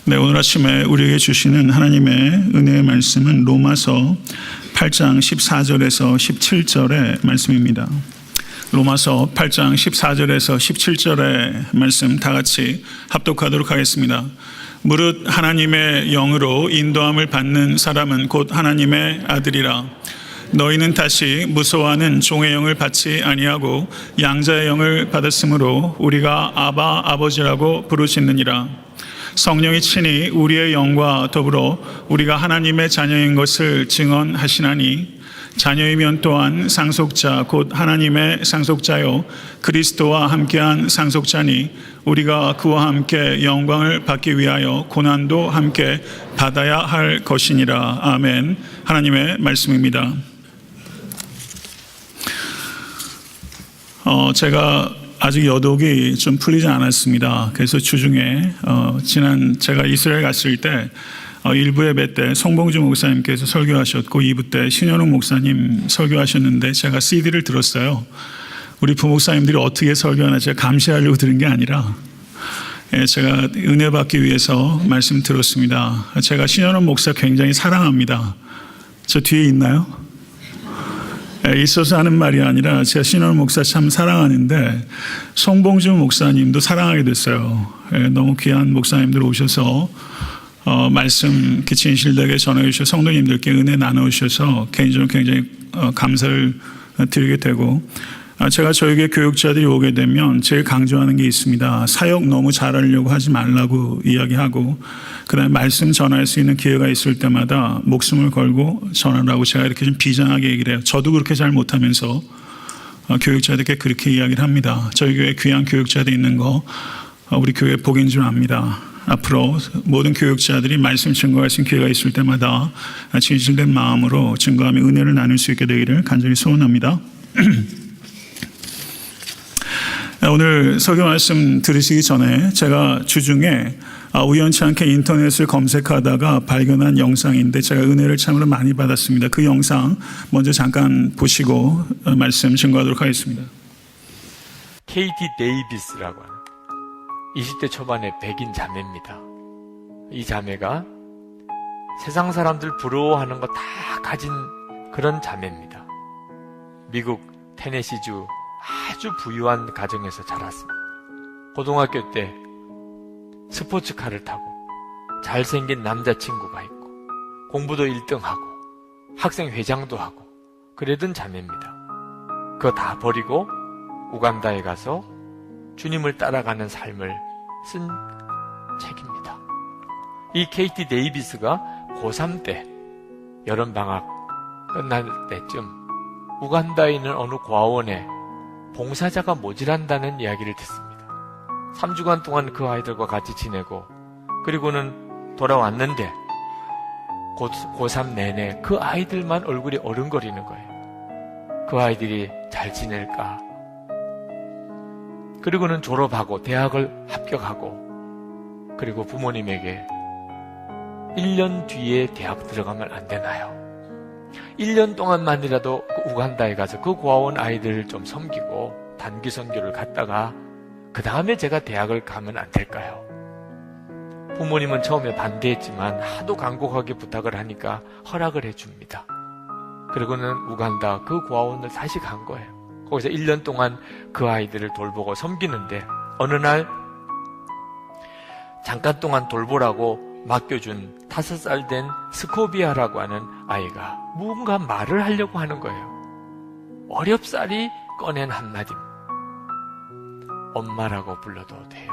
네, 오늘 아침에 우리에게 주시는 하나님의 은혜의 말씀은 로마서 8장 14절에서 17절의 말씀입니다. 로마서 8장 14절에서 17절의 말씀 다 같이 합독하도록 하겠습니다. 무릇 하나님의 영으로 인도함을 받는 사람은 곧 하나님의 아들이라. 너희는 다시 무서워하는 종의 영을 받지 아니하고 양자의 영을 받았으므로 우리가 아바 아버지라고 부르짖느니라. 성령이 친히 우리의 영과 더불어 우리가 하나님의 자녀인 것을 증언하시나니 자녀이면 또한 상속자 곧 하나님의 상속자요 그리스도와 함께한 상속자니 우리가 그와 함께 영광을 받기 위하여 고난도 함께 받아야 할 것이니라. 아멘. 하나님의 말씀입니다. 제가 아직 여독이 좀 풀리지 않았습니다. 그래서 주중에 지난 제가 이스라엘 갔을 때 1부 예배 때 송봉주 목사님께서 설교하셨고 2부 때 신현웅 목사님 설교하셨는데 제가 CD를 들었어요. 우리 부목사님들이 어떻게 설교하나 제가 감시하려고 들은 게 아니라 제가 은혜 받기 위해서 말씀 들었습니다. 제가 신현웅 목사 굉장히 사랑합니다. 저 뒤에 있나요? 있어서 하는 말이 아니라 제가 신현웅 목사 참 사랑하는데 송봉주 목사님도 사랑하게 됐어요. 너무 귀한 목사님들 오셔서 말씀 진실되게 전해 주셔서 성도님들께 은혜 나누셔서 개인적으로 굉장히 감사를 드리게 되고, 제가 저에게 교육자들이 오게 되면 제일 강조하는 게 있습니다. 사역 너무 잘하려고 하지 말라고 이야기하고, 그 다음에 말씀 전할 수 있는 기회가 있을 때마다 목숨을 걸고 전하라고 제가 이렇게 좀 비장하게 얘기를 해요. 저도 그렇게 잘 못하면서 교육자들께 그렇게 이야기를 합니다. 저희 교회 귀한 교육자들이 있는 거 우리 교회 복인 줄 압니다. 앞으로 모든 교육자들이 말씀 증거할 수 있는 기회가 있을 때마다 진실된 마음으로 증거하며 은혜를 나눌 수 있게 되기를 간절히 소원합니다. 오늘 설교 말씀 들으시기 전에 제가 주중에 우연치 않게 인터넷을 검색하다가 발견한 영상인데 제가 은혜를 참으로 많이 받았습니다. 그 영상 먼저 잠깐 보시고 말씀 증거하도록 하겠습니다. KT 데이비스라고 하는 20대 초반의 백인 자매입니다. 이 자매가 세상 사람들 부러워하는 거 다 가진 그런 자매입니다. 미국 테네시주 아주 부유한 가정에서 자랐습니다. 고등학교 때 스포츠카를 타고 잘생긴 남자친구가 있고 공부도 1등하고 학생회장도 하고 그러던 자매입니다. 그거 다 버리고 우간다에 가서 주님을 따라가는 삶을 쓴 책입니다. 이 KT 데이비스가 고3 때 여름방학 끝날 때쯤 우간다에 있는 어느 고아원에 봉사자가 모자란다는 이야기를 듣습니다. 3주간 동안 그 아이들과 같이 지내고 그리고는 돌아왔는데 고3 내내 그 아이들만 얼굴이 어른거리는 거예요. 그 아이들이 잘 지낼까? 그리고는 졸업하고 대학을 합격하고 그리고 부모님에게 1년 뒤에 대학 들어가면 안 되나요? 1년 동안만이라도 그 우간다에 가서 그 고아원 아이들을 좀 섬기고 단기 선교를 갔다가 그 다음에 제가 대학을 가면 안 될까요? 부모님은 처음에 반대했지만 하도 간곡하게 부탁을 하니까 허락을 해줍니다. 그리고는 우간다 그 고아원을 다시 간 거예요. 거기서 1년 동안 그 아이들을 돌보고 섬기는데 어느 날 잠깐 동안 돌보라고 맡겨준 5살 된 스코비아라고 하는 아이가 무언가 말을 하려고 하는 거예요. 어렵사리 꺼낸 한마디입니다. 엄마라고 불러도 돼요.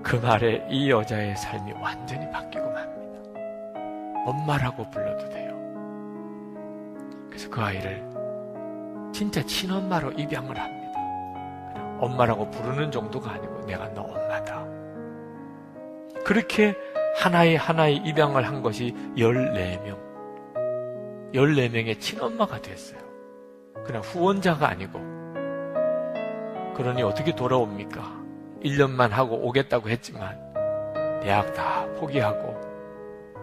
그 말에 이 여자의 삶이 완전히 바뀌고 맙니다. 엄마라고 불러도 돼요. 그래서 그 아이를 진짜 친엄마로 입양을 합니다. 그냥 엄마라고 부르는 정도가 아니고 내가 너 엄마다. 그렇게 하나의 입양을 한 것이 14명. 14명의 친엄마가 됐어요. 그냥 후원자가 아니고. 그러니 어떻게 돌아옵니까? 1년만 하고 오겠다고 했지만 대학 다 포기하고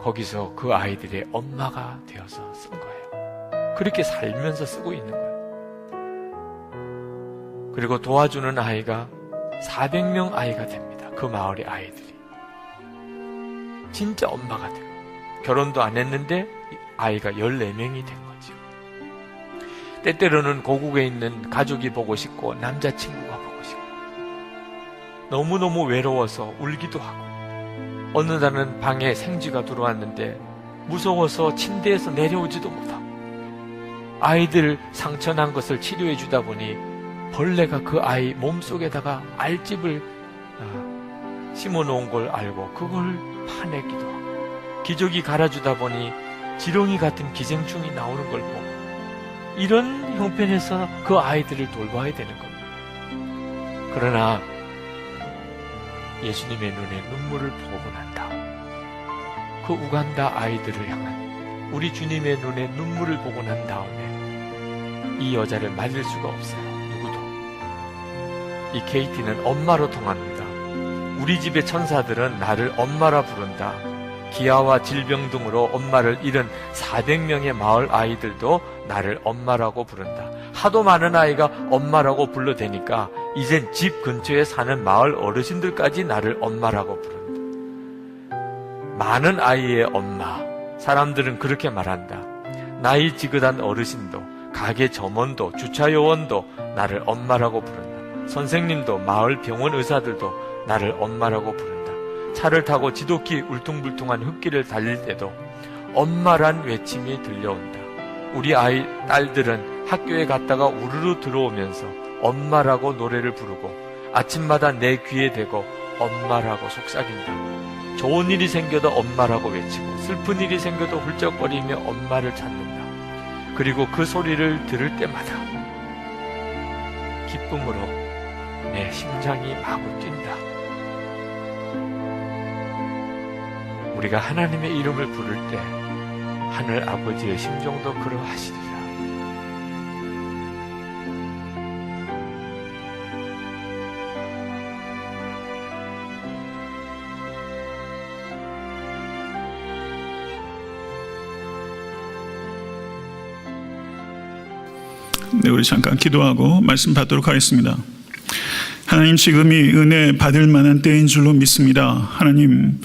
거기서 그 아이들의 엄마가 되어서 쓴 거예요. 그렇게 살면서 쓰고 있는 거예요. 그리고 도와주는 아이가 400명 아이가 됩니다. 그 마을의 아이들이. 진짜 엄마가 돼요. 결혼도 안 했는데 아이가 14명이 된 거죠. 때때로는 고국에 있는 가족이 보고 싶고 남자친구가 보고 싶고 너무너무 외로워서 울기도 하고 어느 날은 방에 생쥐가 들어왔는데 무서워서 침대에서 내려오지도 못하고 아이들 상처난 것을 치료해 주다 보니 벌레가 그 아이 몸속에다가 알집을 심어놓은 걸 알고 그걸 파내기도 하고 기저귀 갈아주다 보니 지렁이 같은 기생충이 나오는 걸 보고 이런 형편에서 그 아이들을 돌봐야 되는 겁니다. 그러나 예수님의 눈에 눈물을 보고 난 다음 그 우간다 아이들을 향한 우리 주님의 눈에 눈물을 보고 난 다음에 이 여자를 맞을 수가 없어요. 누구도. 이 케이티는 엄마로 통합니다. 우리 집의 천사들은 나를 엄마라 부른다. 기아와 질병 등으로 엄마를 잃은 400명의 마을 아이들도 나를 엄마라고 부른다. 하도 많은 아이가 엄마라고 불러대니까 이젠 집 근처에 사는 마을 어르신들까지 나를 엄마라고 부른다. 많은 아이의 엄마. 사람들은 그렇게 말한다. 나이 지긋한 어르신도 가게 점원도 주차요원도 나를 엄마라고 부른다. 선생님도 마을 병원 의사들도 나를 엄마라고 부른다. 차를 타고 지독히 울퉁불퉁한 흙길을 달릴 때도 엄마란 외침이 들려온다. 우리 아이 딸들은 학교에 갔다가 우르르 들어오면서 엄마라고 노래를 부르고 아침마다 내 귀에 대고 엄마라고 속삭인다. 좋은 일이 생겨도 엄마라고 외치고 슬픈 일이 생겨도 훌쩍거리며 엄마를 찾는다. 그리고 그 소리를 들을 때마다 기쁨으로 내 심장이 마구 뛴다. 우리가 하나님의 이름을 부를 때 하늘 아버지의 심정도 그러하시리라. 네, 우리 잠깐 기도하고 말씀 받도록 하겠습니다. 하나님, 지금이 은혜 받을 만한 때인 줄로 믿습니다. 하나님,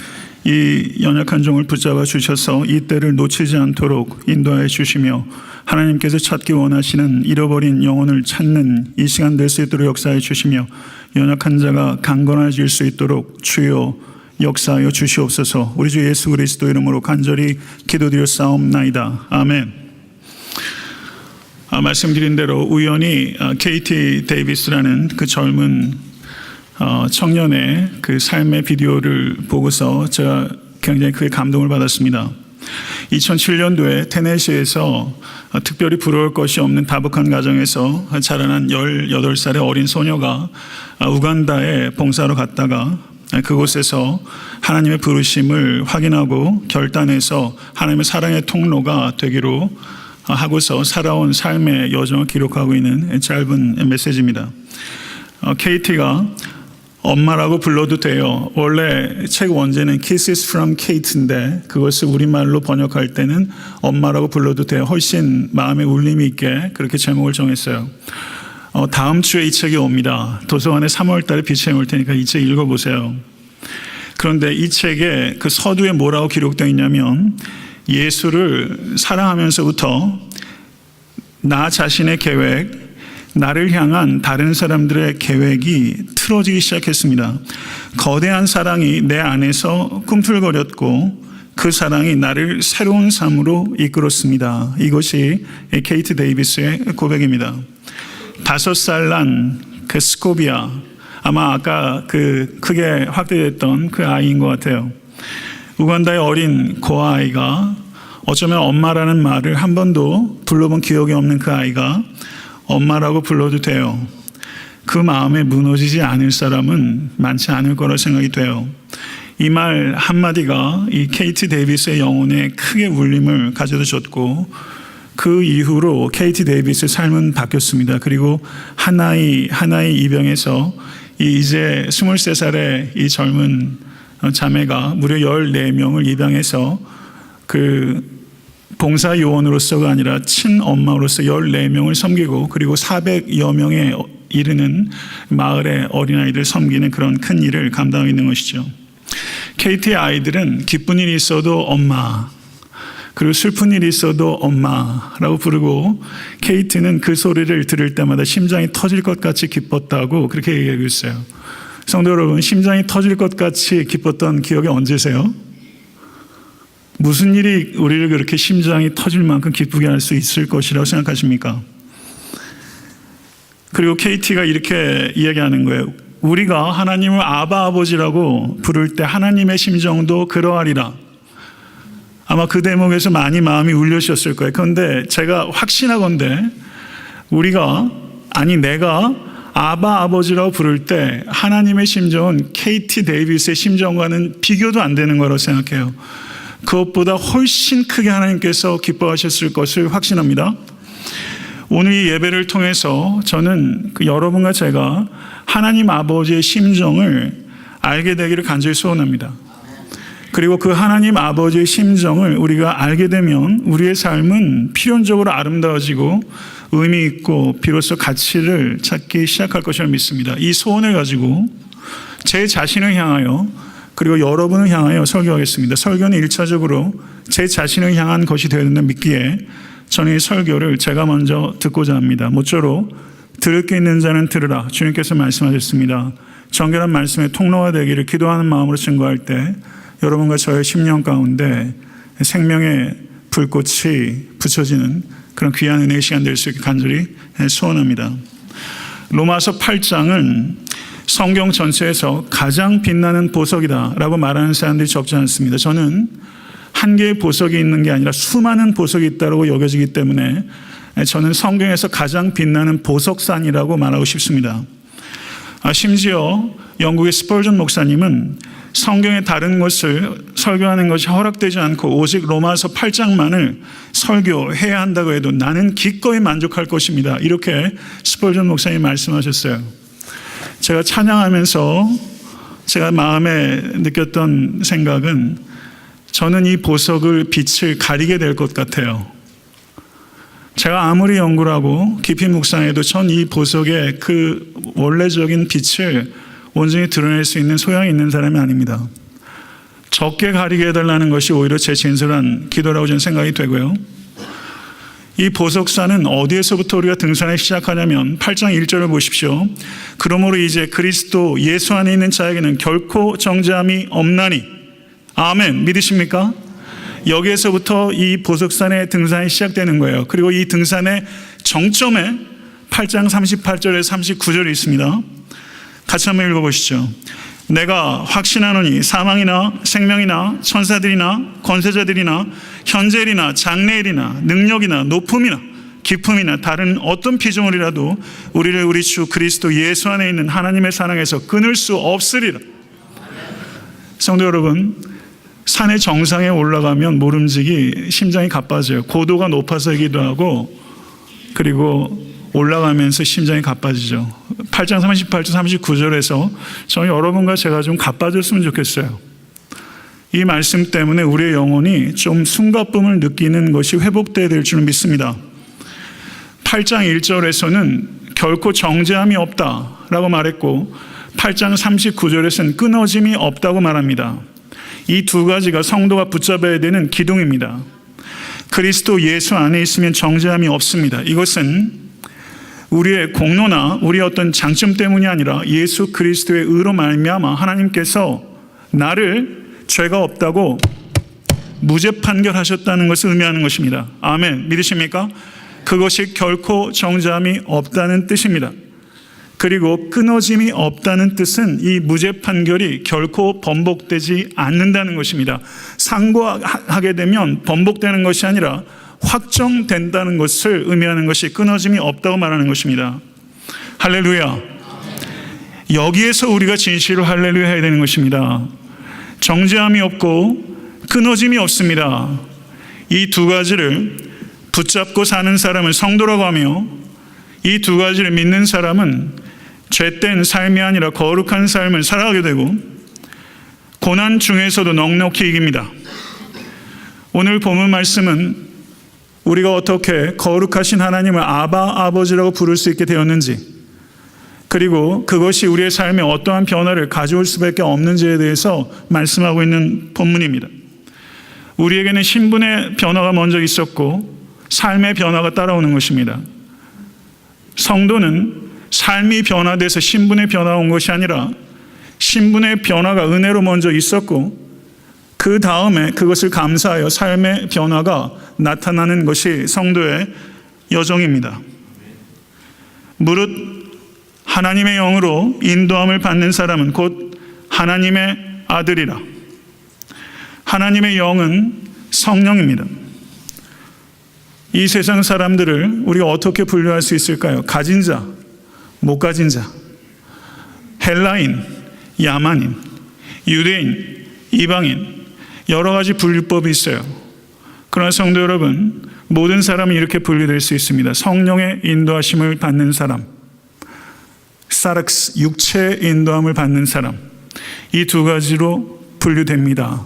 이 연약한 종을 붙잡아 주셔서 이 때를 놓치지 않도록 인도하여 주시며 하나님께서 찾기 원하시는 잃어버린 영혼을 찾는 이 시간 될 수 있도록 역사해 주시며 연약한 자가 강건해질 수 있도록 주여 역사하여 주시옵소서. 우리 주 예수 그리스도 이름으로 간절히 기도드렸사옵나이다. 아멘. 말씀드린 대로 우연히 케이티 데이비스라는 그 젊은 청년의 그 삶의 비디오를 보고서 제가 굉장히 크게 감동을 받았습니다. 2007년도에 테네시에서 특별히 부러울 것이 없는 다복한 가정에서 자라난 18살의 어린 소녀가 우간다에 봉사로 갔다가 그곳에서 하나님의 부르심을 확인하고 결단해서 하나님의 사랑의 통로가 되기로 하고서 살아온 삶의 여정을 기록하고 있는 짧은 메시지입니다. 케이티가 엄마라고 불러도 돼요. 원래 책 원제는 Kisses from Kate인데 그것을 우리말로 번역할 때는 엄마라고 불러도 돼요. 훨씬 마음에 울림이 있게 그렇게 제목을 정했어요. 다음 주에 이 책이 옵니다. 도서관에 3월 달에 비치해 올 테니까 이 책 읽어보세요. 그런데 이 책에 그 서두에 뭐라고 기록되어 있냐면 예수를 사랑하면서부터 나 자신의 계획, 나를 향한 다른 사람들의 계획이 틀어지기 시작했습니다. 거대한 사랑이 내 안에서 꿈틀거렸고 그 사랑이 나를 새로운 삶으로 이끌었습니다. 이것이 케이티 데이비스의 고백입니다. 5살 난 그 스코비아, 아마 아까 그 크게 확대됐던 그 아이인 것 같아요. 우간다의 어린 고아아이가 어쩌면 엄마라는 말을 한 번도 불러본 기억이 없는 그 아이가 엄마라고 불러도 돼요. 그 마음에 무너지지 않을 사람은 많지 않을 거라 생각이 돼요. 이 말 한마디가 이 케이티 데이비스의 영혼에 크게 울림을 가져다 줬고 그 이후로 케이티 데이비스의 삶은 바뀌었습니다. 그리고 하나의 입양에서 이제 23살의 이 젊은 자매가 무려 14명을 입양해서 그 봉사 요원으로서가 아니라 친엄마로서 14명을 섬기고 그리고 400여 명의 이르는 마을의 어린아이들 섬기는 그런 큰 일을 감당하고 있는 것이죠. KT의 아이들은 기쁜 일이 있어도 엄마, 그리고 슬픈 일이 있어도 엄마라고 부르고, KT는 그 소리를 들을 때마다 심장이 터질 것 같이 기뻤다고 그렇게 얘기하고 있어요. 성도 여러분, 심장이 터질 것 같이 기뻤던 기억이 언제세요? 무슨 일이 우리를 그렇게 심장이 터질 만큼 기쁘게 할 수 있을 것이라고 생각하십니까? 그리고 KT가 이렇게 이야기하는 거예요. 우리가 하나님을 아바 아버지라고 부를 때 하나님의 심정도 그러하리라. 아마 그 대목에서 많이 마음이 울려주셨을 거예요. 그런데 제가 확신하건대 내가 아바 아버지라고 부를 때 하나님의 심정은 KT 데이비스의 심정과는 비교도 안 되는 거라고 생각해요. 그것보다 훨씬 크게 하나님께서 기뻐하셨을 것을 확신합니다. 오늘 이 예배를 통해서 저는 여러분과 제가 하나님 아버지의 심정을 알게 되기를 간절히 소원합니다. 그리고 그 하나님 아버지의 심정을 우리가 알게 되면 우리의 삶은 필연적으로 아름다워지고 의미 있고 비로소 가치를 찾기 시작할 것을 믿습니다. 이 소원을 가지고 제 자신을 향하여 그리고 여러분을 향하여 설교하겠습니다. 설교는 1차적으로 제 자신을 향한 것이 되어야 된다 믿기에 저는 이 설교를 제가 먼저 듣고자 합니다. 모쪼록 들을 게 있는 자는 들으라. 주님께서 말씀하셨습니다. 정결한 말씀의 통로가 되기를 기도하는 마음으로 증거할 때 여러분과 저의 심령 가운데 생명의 불꽃이 붙여지는 그런 귀한 은혜의 시간 될 수 있게 간절히 소원합니다. 로마서 8장은 성경 전체에서 가장 빛나는 보석이다 라고 말하는 사람들이 적지 않습니다. 저는 한 개의 보석이 있는 게 아니라 수많은 보석이 있다고 여겨지기 때문에 저는 성경에서 가장 빛나는 보석산이라고 말하고 싶습니다. 심지어 영국의 스펄전 목사님은 성경의 다른 것을 설교하는 것이 허락되지 않고 오직 로마서 8장만을 설교해야 한다고 해도 나는 기꺼이 만족할 것입니다. 이렇게 스펄전 목사님이 말씀하셨어요. 제가 찬양하면서 제가 마음에 느꼈던 생각은 저는 이 보석을 빛을 가리게 될 것 같아요. 제가 아무리 연구를 하고 깊이 묵상해도 전 이 보석의 그 원래적인 빛을 온전히 드러낼 수 있는 소양이 있는 사람이 아닙니다. 적게 가리게 해달라는 것이 오히려 제 진솔한 기도라고 저는 생각이 되고요. 이 보석산은 어디에서부터 우리가 등산을 시작하냐면 8장 1절을 보십시오. 그러므로 이제 그리스도 예수 안에 있는 자에게는 결코 정죄함이 없나니. 아멘. 믿으십니까? 여기에서부터 이 보석산의 등산이 시작되는 거예요. 그리고 이 등산의 정점에 8장 38절에서 39절이 있습니다. 같이 한번 읽어보시죠. 내가 확신하노니 사망이나 생명이나 천사들이나 권세자들이나 현재일이나 장래일이나 능력이나 높음이나 깊음이나 다른 어떤 피조물이라도 우리를 우리 주 그리스도 예수 안에 있는 하나님의 사랑에서 끊을 수 없으리라. 성도 여러분, 산의 정상에 올라가면 모름지기 심장이 가빠져요. 고도가 높아서이기도 하고 그리고 올라가면서 심장이 가빠지죠. 8장 38절 39절에서 저는 여러분과 제가 좀 가빠졌으면 좋겠어요. 이 말씀 때문에 우리의 영혼이 좀 숨가쁨을 느끼는 것이 회복되어야 될 줄 믿습니다. 8장 1절에서는 결코 정죄함이 없다라고 말했고 8장 39절에서는 끊어짐이 없다고 말합니다. 이 두 가지가 성도가 붙잡아야 되는 기둥입니다. 그리스도 예수 안에 있으면 정죄함이 없습니다. 이것은 우리의 공로나 우리의 어떤 장점 때문이 아니라 예수 그리스도의 의로 말미암아 하나님께서 나를 죄가 없다고 무죄 판결하셨다는 것을 의미하는 것입니다. 아멘. 믿으십니까? 그것이 결코 정죄함이 없다는 뜻입니다. 그리고 끊어짐이 없다는 뜻은 이 무죄 판결이 결코 번복되지 않는다는 것입니다. 상고하게 되면 번복되는 것이 아니라 확정된다는 것을 의미하는 것이 끊어짐이 없다고 말하는 것입니다. 할렐루야. 여기에서 우리가 진실로 할렐루야 해야 되는 것입니다. 정죄함이 없고 끊어짐이 없습니다. 이 두 가지를 붙잡고 사는 사람은 성도라고 하며 이 두 가지를 믿는 사람은 죄된 삶이 아니라 거룩한 삶을 살아가게 되고 고난 중에서도 넉넉히 이깁니다. 오늘 본문 말씀은 우리가 어떻게 거룩하신 하나님을 아바 아버지라고 부를 수 있게 되었는지, 그리고 그것이 우리의 삶에 어떠한 변화를 가져올 수밖에 없는지에 대해서 말씀하고 있는 본문입니다. 우리에게는 신분의 변화가 먼저 있었고 삶의 변화가 따라오는 것입니다. 성도는 삶이 변화돼서 신분의 변화가 온 것이 아니라 신분의 변화가 은혜로 먼저 있었고 그 다음에 그것을 감사하여 삶의 변화가 나타나는 것이 성도의 여정입니다. 무릇 하나님의 영으로 인도함을 받는 사람은 곧 하나님의 아들이라. 하나님의 영은 성령입니다. 이 세상 사람들을 우리가 어떻게 분류할 수 있을까요? 가진 자, 못 가진 자, 헬라인, 야만인, 유대인, 이방인, 여러 가지 분류법이 있어요. 그러나 성도 여러분, 모든 사람이 이렇게 분류될 수 있습니다. 성령의 인도하심을 받는 사람, 사락스, 육체의 인도함을 받는 사람, 이 두 가지로 분류됩니다.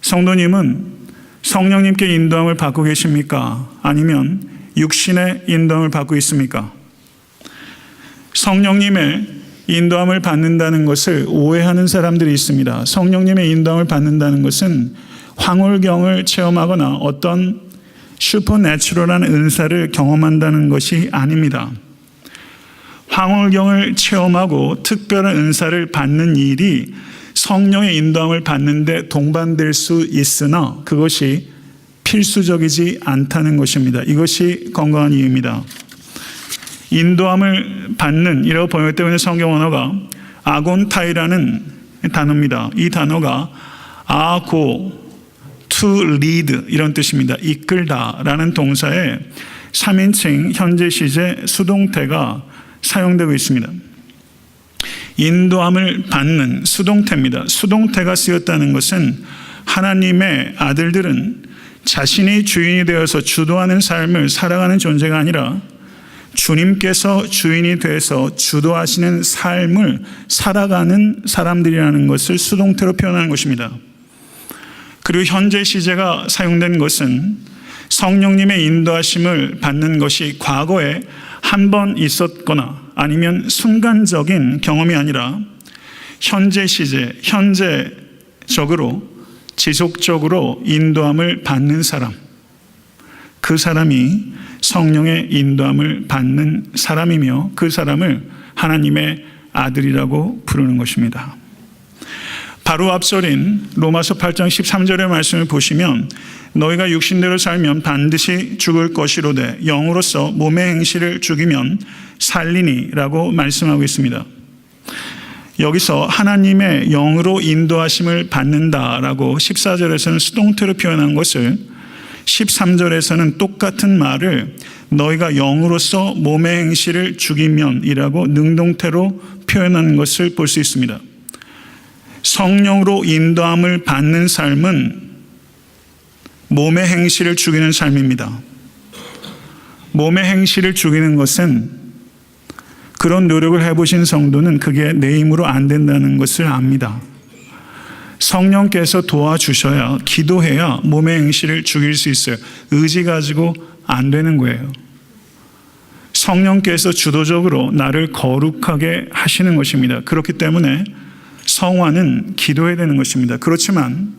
성도님은 성령님께 인도함을 받고 계십니까? 아니면 육신의 인도함을 받고 있습니까? 성령님의 인도함을 받는다는 것을 오해하는 사람들이 있습니다. 성령님의 인도함을 받는다는 것은 황홀경을 체험하거나 어떤 슈퍼내추럴한 은사를 경험한다는 것이 아닙니다. 황홀경을 체험하고 특별한 은사를 받는 일이 성령의 인도함을 받는데 동반될 수 있으나 그것이 필수적이지 않다는 것입니다. 이것이 건강한 이유입니다. 인도함을 받는 이라고 번역되고 있는 성경 언어가 아곤타이라는 단어입니다. 이 단어가 아고, to lead 이런 뜻입니다. 이끌다라는 동사의 3인칭 현재 시제 수동태가 사용되고 있습니다. 인도함을 받는 수동태입니다. 수동태가 쓰였다는 것은 하나님의 아들들은 자신이 주인이 되어서 주도하는 삶을 살아가는 존재가 아니라 주님께서 주인이 되어서 주도하시는 삶을 살아가는 사람들이라는 것을 수동태로 표현하는 것입니다. 그리고 현재 시제가 사용된 것은 성령님의 인도하심을 받는 것이 과거에 한 번 있었거나 아니면 순간적인 경험이 아니라 현재 시제, 현재적으로 지속적으로 인도함을 받는 사람, 그 사람이 성령의 인도함을 받는 사람이며 그 사람을 하나님의 아들이라고 부르는 것입니다. 바로 앞절인 로마서 8장 13절의 말씀을 보시면 너희가 육신대로 살면 반드시 죽을 것이로되 영으로서 몸의 행실을 죽이면 살리니라고 말씀하고 있습니다. 여기서 하나님의 영으로 인도하심을 받는다라고 14절에서는 수동태로 표현한 것을 13절에서는 똑같은 말을 너희가 영으로서 몸의 행실을 죽이면이라고 능동태로 표현한 것을 볼 수 있습니다. 성령으로 인도함을 받는 삶은 몸의 행실을 죽이는 삶입니다. 몸의 행실을 죽이는 것은 그런 노력을 해보신 성도는 그게 내 힘으로 안 된다는 것을 압니다. 성령께서 도와주셔야, 기도해야 몸의 행실을 죽일 수 있어요. 의지 가지고 안 되는 거예요. 성령께서 주도적으로 나를 거룩하게 하시는 것입니다. 그렇기 때문에 성화는 기도해야 되는 것입니다. 그렇지만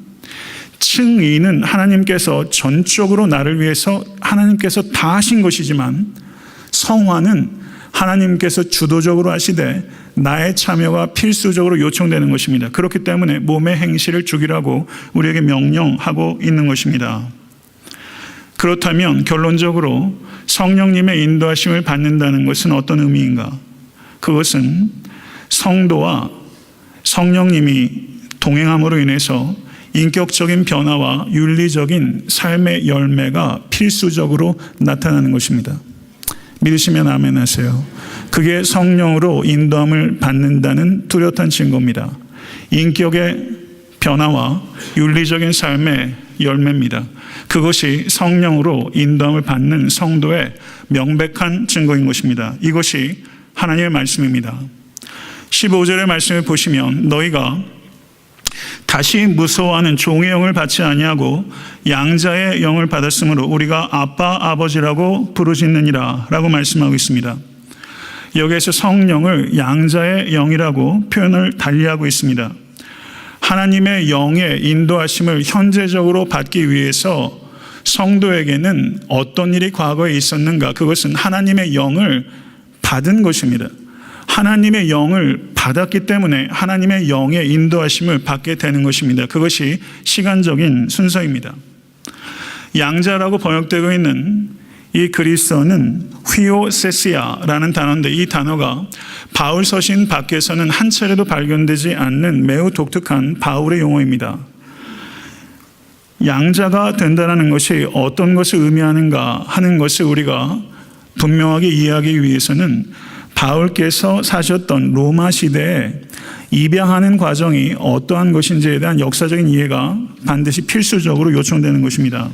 칭의는 하나님께서 전적으로 나를 위해서 하나님께서 다 하신 것이지만 성화는 하나님께서 주도적으로 하시되 나의 참여가 필수적으로 요청되는 것입니다. 그렇기 때문에 몸의 행실을 죽이라고 우리에게 명령하고 있는 것입니다. 그렇다면 결론적으로 성령님의 인도하심을 받는다는 것은 어떤 의미인가? 그것은 성도와 성령님이 동행함으로 인해서 인격적인 변화와 윤리적인 삶의 열매가 필수적으로 나타나는 것입니다. 믿으시면 아멘 하세요. 그게 성령으로 인도함을 받는다는 뚜렷한 증거입니다. 인격의 변화와 윤리적인 삶의 열매입니다. 그것이 성령으로 인도함을 받는 성도의 명백한 증거인 것입니다. 이것이 하나님의 말씀입니다. 15절의 말씀을 보시면 너희가 다시 무서워하는 종의 영을 받지 아니하고 양자의 영을 받았으므로 우리가 아빠 아버지라고 부르짖느니라 라고 말씀하고 있습니다. 여기에서 성령을 양자의 영이라고 표현을 달리하고 있습니다. 하나님의 영의 인도하심을 현재적으로 받기 위해서 성도에게는 어떤 일이 과거에 있었는가? 그것은 하나님의 영을 받은 것입니다. 하나님의 영을 받았기 때문에 하나님의 영의 인도하심을 받게 되는 것입니다. 그것이 시간적인 순서입니다. 양자라고 번역되고 있는 이 그리스어는 휘오세시아라는 단어인데, 이 단어가 바울 서신 밖에서는 한 차례도 발견되지 않는 매우 독특한 바울의 용어입니다. 양자가 된다는 것이 어떤 것을 의미하는가 하는 것을 우리가 분명하게 이해하기 위해서는 바울께서 사셨던 로마 시대에 입양하는 과정이 어떠한 것인지에 대한 역사적인 이해가 반드시 필수적으로 요청되는 것입니다.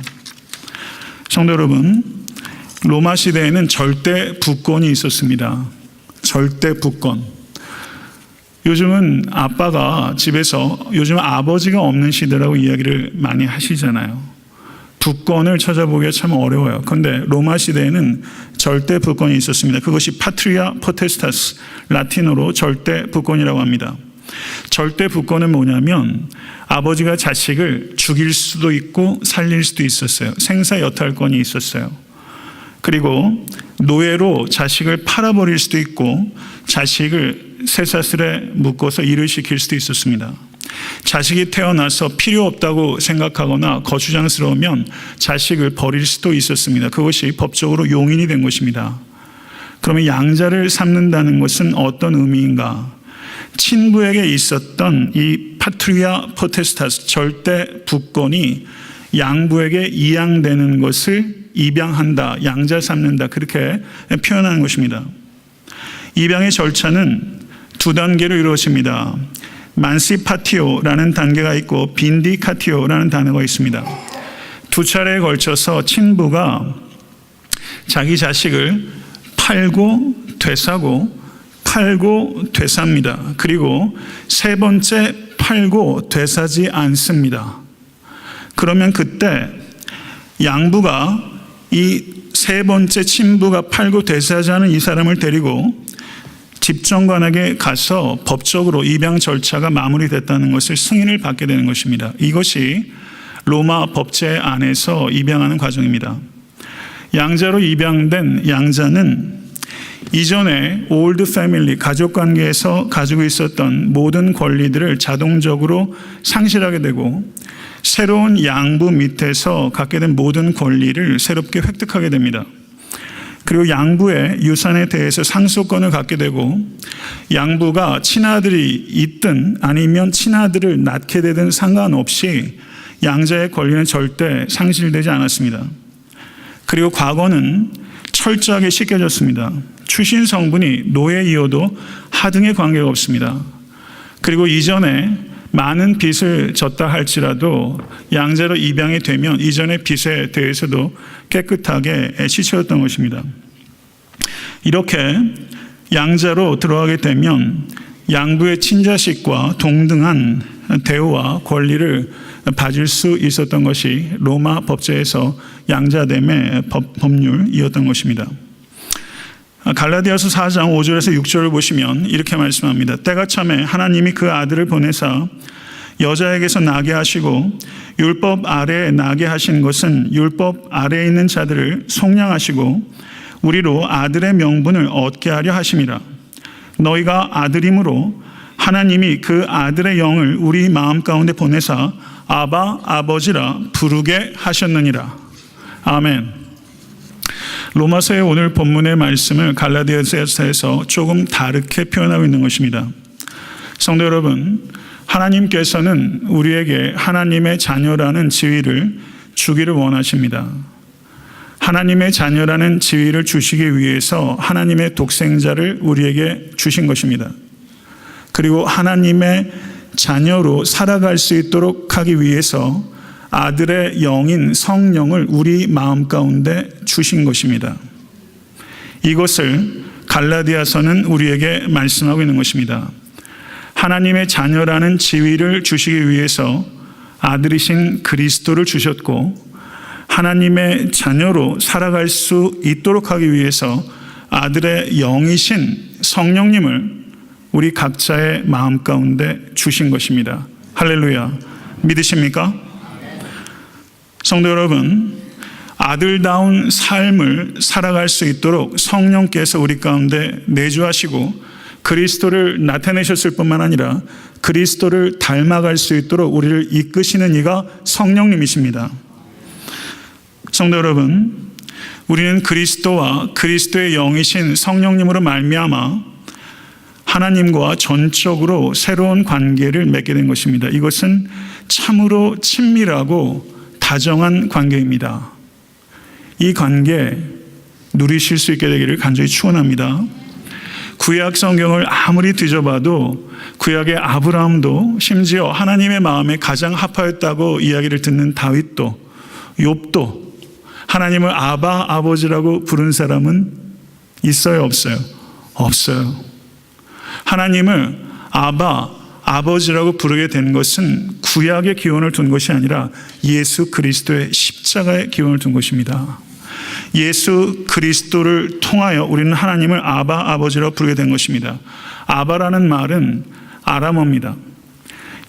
성도 여러분, 로마 시대에는 절대 부권이 있었습니다. 절대 부권. 요즘은 아빠가 집에서 요즘 아버지가 없는 시대라고 이야기를 많이 하시잖아요. 부권을 찾아보기가 참 어려워요. 그런데 로마 시대에는 절대 부권이 있었습니다. 그것이 파트리아 포테스타스, 라틴어로 절대 부권이라고 합니다. 절대 부권은 뭐냐면 아버지가 자식을 죽일 수도 있고 살릴 수도 있었어요. 생사여탈권이 있었어요. 그리고 노예로 자식을 팔아버릴 수도 있고 자식을 쇠사슬에 묶어서 일을 시킬 수도 있었습니다. 자식이 태어나서 필요 없다고 생각하거나 거추장스러우면 자식을 버릴 수도 있었습니다. 그것이 법적으로 용인이 된 것입니다. 그러면 양자를 삼는다는 것은 어떤 의미인가? 친부에게 있었던 이 파트리아 포테스타스, 절대 부권이 양부에게 이양되는 것을 입양한다, 양자 삼는다, 그렇게 표현하는 것입니다. 입양의 절차는 두 단계로 이루어집니다. 만시파티오라는 단계가 있고 빈디카티오라는 단어가 있습니다. 두 차례에 걸쳐서 친부가 자기 자식을 팔고 되사고 팔고 되삽니다. 그리고 세 번째 팔고 되사지 않습니다. 그러면 그때 양부가 이 세 번째 친부가 팔고 되사지 않은 이 사람을 데리고 집정관에게 가서 법적으로 입양 절차가 마무리됐다는 것을 승인을 받게 되는 것입니다. 이것이 로마 법제 안에서 입양하는 과정입니다. 양자로 입양된 양자는 이전에 올드 패밀리, 가족 관계에서 가지고 있었던 모든 권리들을 자동적으로 상실하게 되고 새로운 양부 밑에서 갖게 된 모든 권리를 새롭게 획득하게 됩니다. 그리고 양부의 유산에 대해서 상속권을 갖게 되고 양부가 친아들이 있든 아니면 친아들을 낳게 되든 상관없이 양자의 권리는 절대 상실되지 않았습니다. 그리고 과거는 철저하게 씻겨졌습니다. 출신 성분이 노예이어도 하등의 관계가 없습니다. 그리고 이전에 많은 빚을 졌다 할지라도 양자로 입양이 되면 이전의 빚에 대해서도 깨끗하게 씻어졌던 것입니다. 이렇게 양자로 들어가게 되면 양부의 친자식과 동등한 대우와 권리를 받을 수 있었던 것이 로마 법제에서 양자됨의 법률이었던 것입니다. 갈라디아서 4장 5절에서 6절을 보시면 이렇게 말씀합니다. 때가 참에 하나님이 그 아들을 보내사 여자에게서 나게 하시고 율법 아래에 나게 하신 것은 율법 아래에 있는 자들을 속량하시고 우리로 아들의 명분을 얻게 하려 하심이라. 너희가 아들이므로 하나님이 그 아들의 영을 우리 마음 가운데 보내사 아바 아버지라 부르게 하셨느니라. 아멘. 로마서의 오늘 본문의 말씀을 갈라디아서에서 조금 다르게 표현하고 있는 것입니다. 성도 여러분, 하나님께서는 우리에게 하나님의 자녀라는 지위를 주기를 원하십니다. 하나님의 자녀라는 지위를 주시기 위해서 하나님의 독생자를 우리에게 주신 것입니다. 그리고 하나님의 자녀로 살아갈 수 있도록 하기 위해서 아들의 영인 성령을 우리 마음 가운데 주신 것입니다. 이것을 갈라디아서는 우리에게 말씀하고 있는 것입니다. 하나님의 자녀라는 지위를 주시기 위해서 아들이신 그리스도를 주셨고 하나님의 자녀로 살아갈 수 있도록 하기 위해서 아들의 영이신 성령님을 우리 각자의 마음 가운데 주신 것입니다. 할렐루야. 믿으십니까? 성도 여러분, 아들다운 삶을 살아갈 수 있도록 성령께서 우리 가운데 내주하시고 그리스도를 나타내셨을 뿐만 아니라 그리스도를 닮아갈 수 있도록 우리를 이끄시는 이가 성령님이십니다. 성도 여러분, 우리는 그리스도와 그리스도의 영이신 성령님으로 말미암아 하나님과 전적으로 새로운 관계를 맺게 된 것입니다. 이것은 참으로 친밀하고 다정한 관계입니다. 이 관계 누리실 수 있게 되기를 간절히 축원합니다. 구약 성경을 아무리 뒤져봐도 구약의 아브라함도 심지어 하나님의 마음에 가장 합하였다고 이야기를 듣는 다윗도 욥도 하나님을 아바 아버지라고 부른 사람은 있어요, 없어요? 없어요. 하나님을 아바 아버지라고 부르게 된 것은 구약의 기원을 둔 것이 아니라 예수 그리스도의 십자가의 기원을 둔 것입니다. 예수 그리스도를 통하여 우리는 하나님을 아바 아버지라고 부르게 된 것입니다. 아바라는 말은 아람어입니다.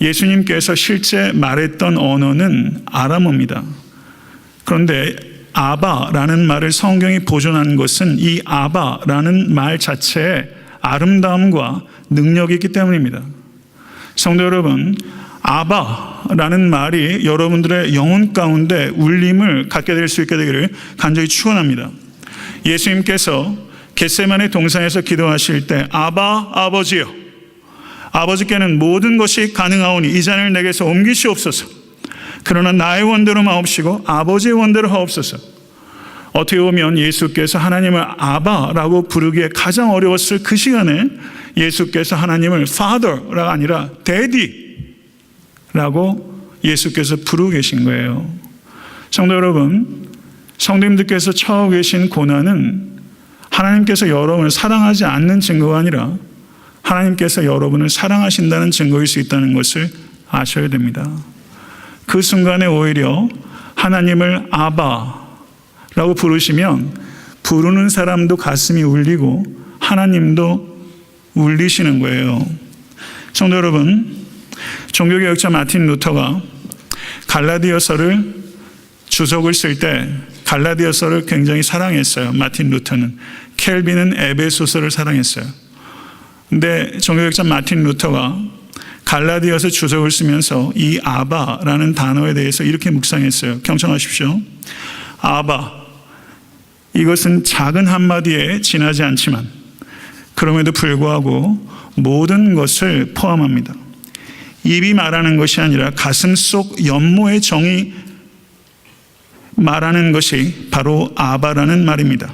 예수님께서 실제 말했던 언어는 아람어입니다. 그런데 아바라는 말을 성경이 보존한 것은 이 아바라는 말 자체의 아름다움과 능력이 있기 때문입니다. 성도 여러분, 아바라는 말이 여러분들의 영혼 가운데 울림을 갖게 될 수 있게 되기를 간절히 축원합니다. 예수님께서 겟세마네 동산에서 기도하실 때 아바 아버지여, 아버지께는 모든 것이 가능하오니 이 잔을 내게서 옮기시옵소서. 그러나 나의 원대로 마옵시고 아버지의 원대로 하옵소서. 어떻게 보면 예수께서 하나님을 아바라고 부르기에 가장 어려웠을 그 시간에 예수께서 하나님을 Father가 아니라 Daddy라고 예수께서 부르고 계신 거예요. 성도 여러분, 성도님들께서 처하고 계신 고난은 하나님께서 여러분을 사랑하지 않는 증거가 아니라 하나님께서 여러분을 사랑하신다는 증거일 수 있다는 것을 아셔야 됩니다. 그 순간에 오히려 하나님을 아바라고 부르시면 부르는 사람도 가슴이 울리고 하나님도 울리시는 거예요. 성도 여러분, 종교개혁자 마틴 루터가 갈라디아서를 주석을 쓸 때 갈라디아서를 굉장히 사랑했어요. 마틴 루터는. 켈빈은 에베소서를 사랑했어요. 근데 종교개혁자 마틴 루터가 갈라디아서 주석을 쓰면서 이 아바라는 단어에 대해서 이렇게 묵상했어요. 경청하십시오. 아바, 이것은 작은 한마디에 지나지 않지만 그럼에도 불구하고 모든 것을 포함합니다. 입이 말하는 것이 아니라 가슴 속 연모의 정이 말하는 것이 바로 아바라는 말입니다.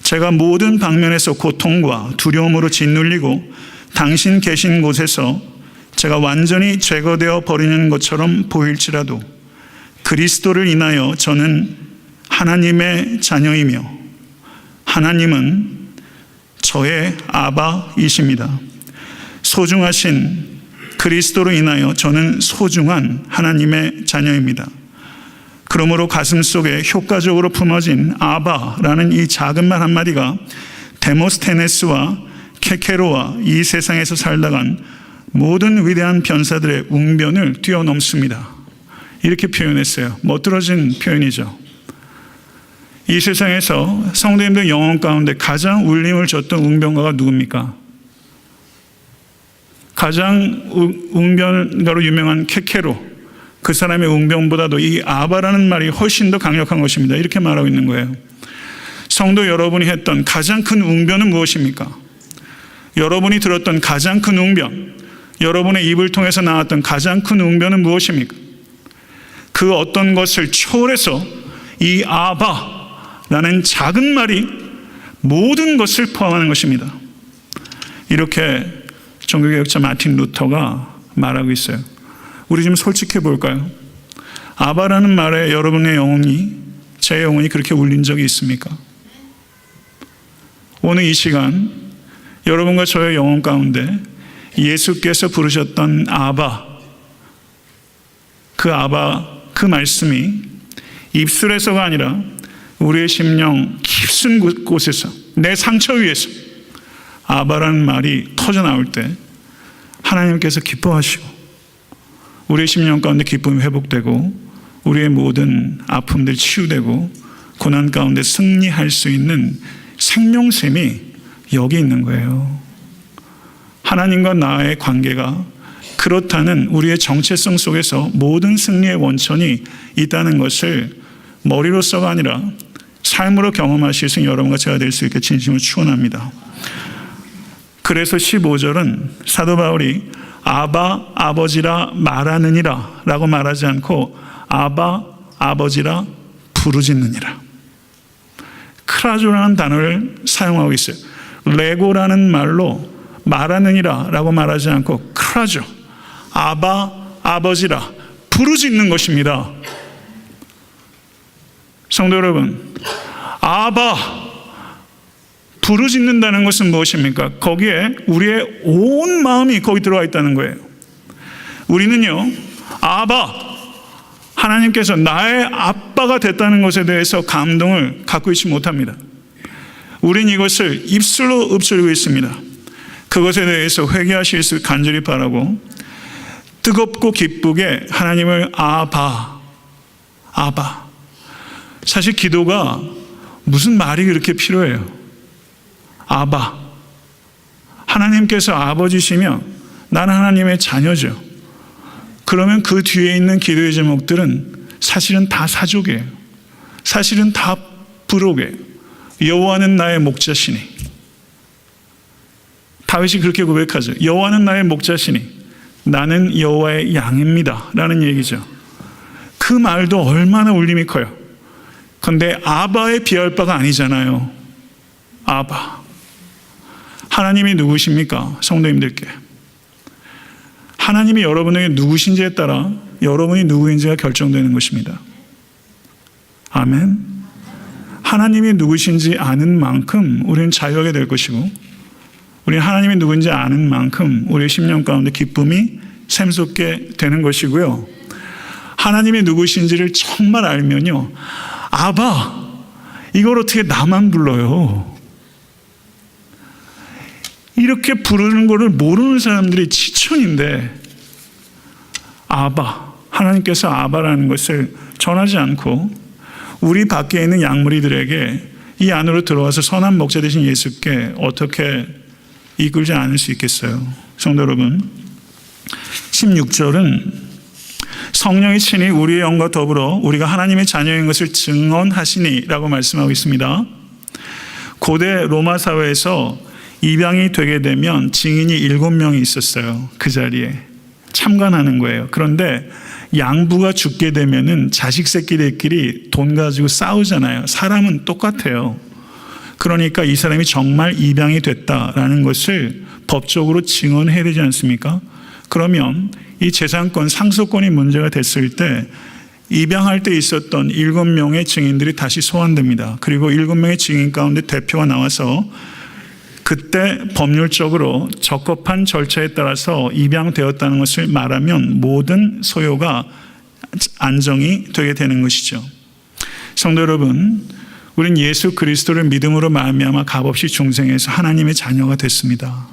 제가 모든 방면에서 고통과 두려움으로 짓눌리고 당신 계신 곳에서 제가 완전히 제거되어 버리는 것처럼 보일지라도 그리스도를 인하여 저는 하나님의 자녀이며 하나님은 저의 아바이십니다. 소중하신 그리스도로 인하여 저는 소중한 하나님의 자녀입니다. 그러므로 가슴속에 효과적으로 품어진 아바라는 이 작은 말 한마디가 데모스테네스와 케케로와 이 세상에서 살다간 모든 위대한 변사들의 웅변을 뛰어넘습니다. 이렇게 표현했어요. 멋들어진 표현이죠. 이 세상에서 성도님들 영혼 가운데 가장 울림을 줬던 웅변가가 누굽니까? 가장 웅변가로 유명한 케케로, 그 사람의 웅변보다도 이 아바라는 말이 훨씬 더 강력한 것입니다. 이렇게 말하고 있는 거예요. 성도 여러분이 했던 가장 큰 웅변은 무엇입니까? 여러분이 들었던 가장 큰 웅변, 여러분의 입을 통해서 나왔던 가장 큰 웅변은 무엇입니까? 그 어떤 것을 초월해서 이 아바라는 작은 말이 모든 것을 포함하는 것입니다. 이렇게 종교개혁자 마틴 루터가 말하고 있어요. 우리 좀 솔직해 볼까요? 아바라는 말에 여러분의 영혼이, 제 영혼이 그렇게 울린 적이 있습니까? 오늘 이 시간 여러분과 저의 영혼 가운데 예수께서 부르셨던 아바, 그 말씀이 입술에서가 아니라 우리의 심령 깊은 곳에서, 내 상처 위에서 아바라는 말이 터져 나올 때 하나님께서 기뻐하시고 우리의 심령 가운데 기쁨이 회복되고 우리의 모든 아픔들이 치유되고 고난 가운데 승리할 수 있는 생명샘이 여기 있는 거예요. 하나님과 나의 관계가 그렇다는 우리의 정체성 속에서 모든 승리의 원천이 있다는 것을 머리로서가 아니라 삶으로 경험하실 수 있는 여러분과 제가 될 수 있게 진심으로 축원합니다. 그래서 15절은 사도 바울이 아바 아버지라 말하느니라 라고 말하지 않고 아바 아버지라 부르짖느니라. 크라조라는 단어를 사용하고 있어요. 레고라는 말로 말하느니라 라고 말하지 않고 크라조, 아바 아버지라 부르짖는 것입니다. 성도 여러분, 아바 부르짖는다는 것은 무엇입니까? 거기에 우리의 온 마음이 거기 들어가 있다는 거예요. 우리는요, 아바, 하나님께서 나의 아빠가 됐다는 것에 대해서 감동을 갖고 있지 못합니다. 우린 이것을 입술로 읊조리고 있습니다. 그것에 대해서 회개하실 수 간절히 바라고 뜨겁고 기쁘게 하나님을 아바. 사실 기도가 무슨 말이 그렇게 필요해요? 아바. 하나님께서 아버지시며 나는 하나님의 자녀죠. 그러면 그 뒤에 있는 기도의 제목들은 사실은 다 사족이에요. 사실은 다 부록이에요. 여호와는 나의 목자시니. 다윗이 그렇게 고백하죠. 여호와는 나의 목자시니 나는 여호와의 양입니다 라는 얘기죠. 그 말도 얼마나 울림이 커요. 그런데 아바에 비할 바가 아니잖아요. 아바. 하나님이 누구십니까? 성도님들께. 하나님이 여러분에게 누구신지에 따라 여러분이 누구인지가 결정되는 것입니다. 아멘. 하나님이 누구신지 아는 만큼 우리는 자유하게 될 것이고 우리는 하나님이 누구인지 아는 만큼 우리의 심령 가운데 기쁨이 샘솟게 되는 것이고요. 하나님이 누구신지를 정말 알면요. 아바, 이걸 어떻게 나만 불러요? 이렇게 부르는 것을 모르는 사람들이 지천인데 아바, 하나님께서 아바라는 것을 전하지 않고 우리 밖에 있는 양무리들에게 이 안으로 들어와서 선한 목자 되신 예수께 어떻게 이끌지 않을 수 있겠어요? 성도 여러분, 16절은 성령이 친히 우리의 영과 더불어 우리가 하나님의 자녀인 것을 증언하시니 라고 말씀하고 있습니다. 고대 로마 사회에서 입양이 되게 되면 증인이 7명이 있었어요. 그 자리에 참관하는 거예요. 그런데 양부가 죽게 되면은 자식 새끼들끼리 돈 가지고 싸우잖아요. 사람은 똑같아요. 그러니까 이 사람이 정말 입양이 됐다라는 것을 법적으로 증언해야 되지 않습니까? 그러면 이 재산권 상속권이 문제가 됐을 때 입양할 때 있었던 7명의 증인들이 다시 소환됩니다. 그리고 7명의 증인 가운데 대표가 나와서 그때 법률적으로 적법한 절차에 따라서 입양되었다는 것을 말하면 모든 소요가 안정이 되게 되는 것이죠. 성도 여러분, 우린 예수 그리스도를 믿음으로 말미암아 값없이 중생해서 하나님의 자녀가 됐습니다.